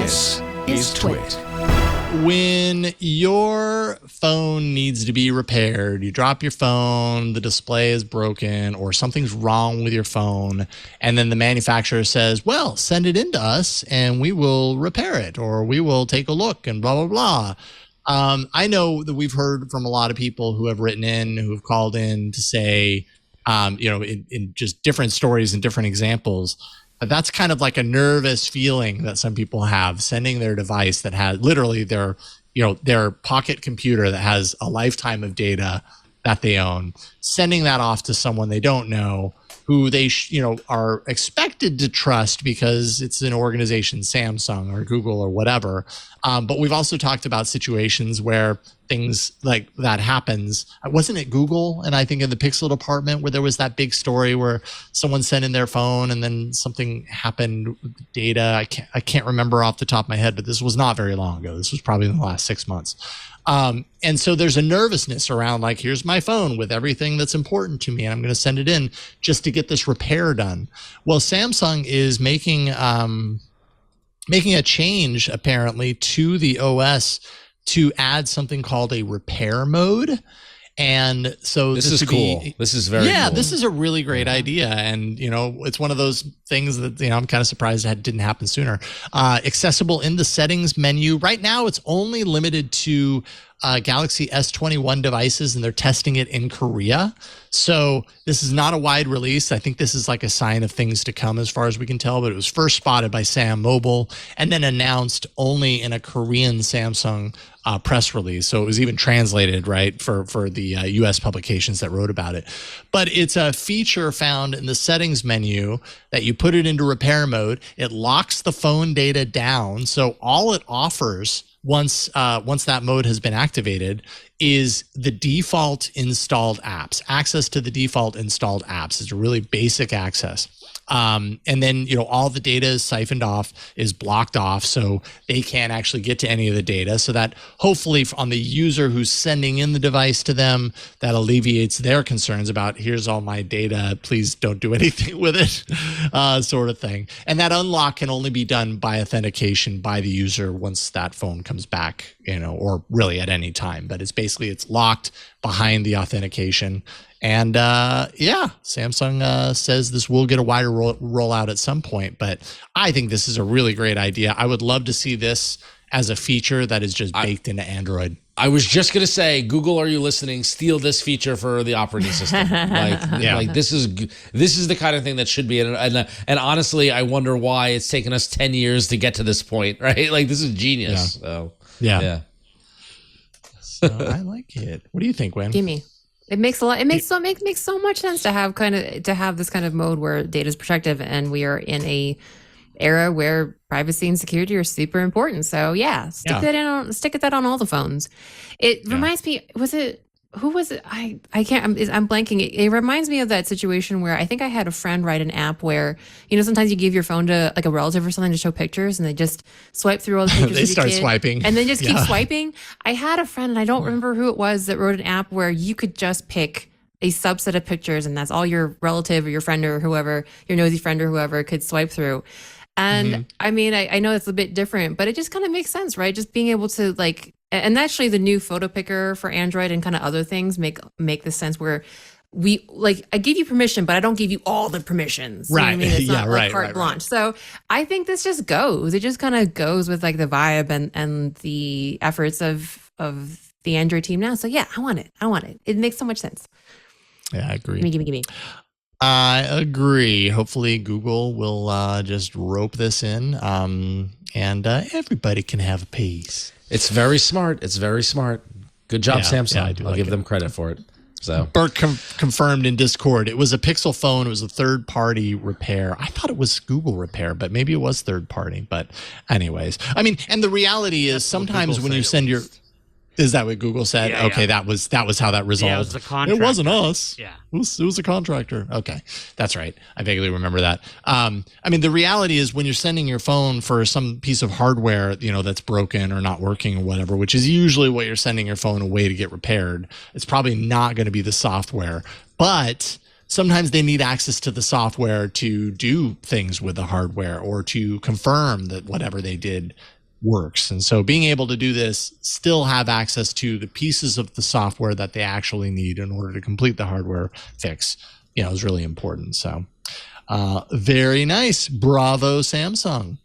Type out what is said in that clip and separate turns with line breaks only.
This is TWiT.
When your phone needs to be repaired, you drop your phone, the display is broken, or something's wrong with your phone, and then the manufacturer says, well, send it in to us and we will repair it, or we will take a look and blah, blah, blah. I know that we've heard from a lot of people who have written in, who have called in to say, in just different stories and different examples, that's kind of like a nervous feeling that some people have, sending their device that has literally their pocket computer that has a lifetime of data that they own, sending that off to someone they don't know, who they are expected to trust because it's an organization, Samsung or Google or whatever. But we've also talked about situations where things like that happens. Wasn't it Google? And I think in the Pixel department where there was that big story where someone sent in their phone and then something happened with the data. I can't remember off the top of my head, but this was not very long ago. This was probably in the last 6 months. And so there's a nervousness around, like, here's my phone with everything that's important to me, and I'm going to send it in just to get this repair done. Well, Samsung is making a change apparently to the OS to add something called a repair mode. And so
this is cool. This is very cool.
This is a really great idea. And, it's one of those things that, I'm kind of surprised that didn't happen sooner. Accessible in the settings menu. Right now, it's only limited to Galaxy S21 devices, and they're testing it in Korea. So this is not a wide release. I think this is like a sign of things to come as far as we can tell, but it was first spotted by Sam Mobile and then announced only in a Korean Samsung press release. So it was even translated, right, for the US publications that wrote about it. But it's a feature found in the settings menu that you put it into repair mode. It locks the phone data down. So all it offers once that mode has been activated is the default installed apps, access to the default installed apps. It's a really basic access. And then, all the data is siphoned off, is blocked off, so they can't actually get to any of the data. So that hopefully on the user who's sending in the device to them, that alleviates their concerns about, here's all my data, please don't do anything with it, sort of thing. And that unlock can only be done by authentication by the user once that phone comes back, or really at any time. But it's locked behind the authentication. And Samsung says this will get a wider rollout at some point, but I think this is a really great idea. I would love to see this as a feature that is just baked into Android.
I was just going to say, Google, are you listening? Steal this feature for the operating system. Like this is the kind of thing that should be. And honestly, I wonder why it's taken us 10 years to get to this point, right? Like, this is genius.
Yeah.
So,
yeah. So I like it. What do you think, Wayne?
Gimme. It makes a lot. It makes so much sense to have this kind of mode where data is protective, and we are in a era where privacy and security are super important. So stick that on all the phones. It reminds me. Who was it? I'm blanking. It reminds me of that situation where I think I had a friend write an app where, sometimes you give your phone to like a relative or something to show pictures, and they just swipe through all the pictures.
They start swiping.
And then just keep swiping. I had a friend, and I don't remember who it was, that wrote an app where you could just pick a subset of pictures, and that's all your relative or your friend or whoever, your nosy friend or whoever, could swipe through. And I mean, I know it's a bit different, but it just kind of makes sense, right? Just being able to and actually the new photo picker for Android and kind of other things make this sense where I give you permission, but I don't give you all the permissions.
Right.
You know what I mean? It's not like carte
right.
blanche. So I think this just goes. It just kind of goes with like the vibe and the efforts of the Android team now. So yeah, I want it. It makes so much sense.
Yeah, I agree.
Gimme.
I agree. Hopefully Google will just rope this in, and everybody can have a piece.
It's very smart. Good job, Samsung. I'll give them credit for it. So
Bert confirmed in Discord. It was a Pixel phone. It was a third-party repair. I thought it was Google repair, but maybe it was third-party. But anyways, I mean, and the reality is sometimes when you send your... Is that what Google said?
Yeah,
okay, that was how that resolved.
Yeah, it was the contractor.
It wasn't us.
Yeah.
It was a contractor. Okay, that's right. I vaguely remember that. I mean, the reality is when you're sending your phone for some piece of hardware, that's broken or not working or whatever, which is usually what you're sending your phone away to get repaired, it's probably not going to be the software. But sometimes they need access to the software to do things with the hardware or to confirm that whatever they did works. And so being able to do this, still have access to the pieces of the software that they actually need in order to complete the hardware fix, is really important. So very nice. Bravo, Samsung.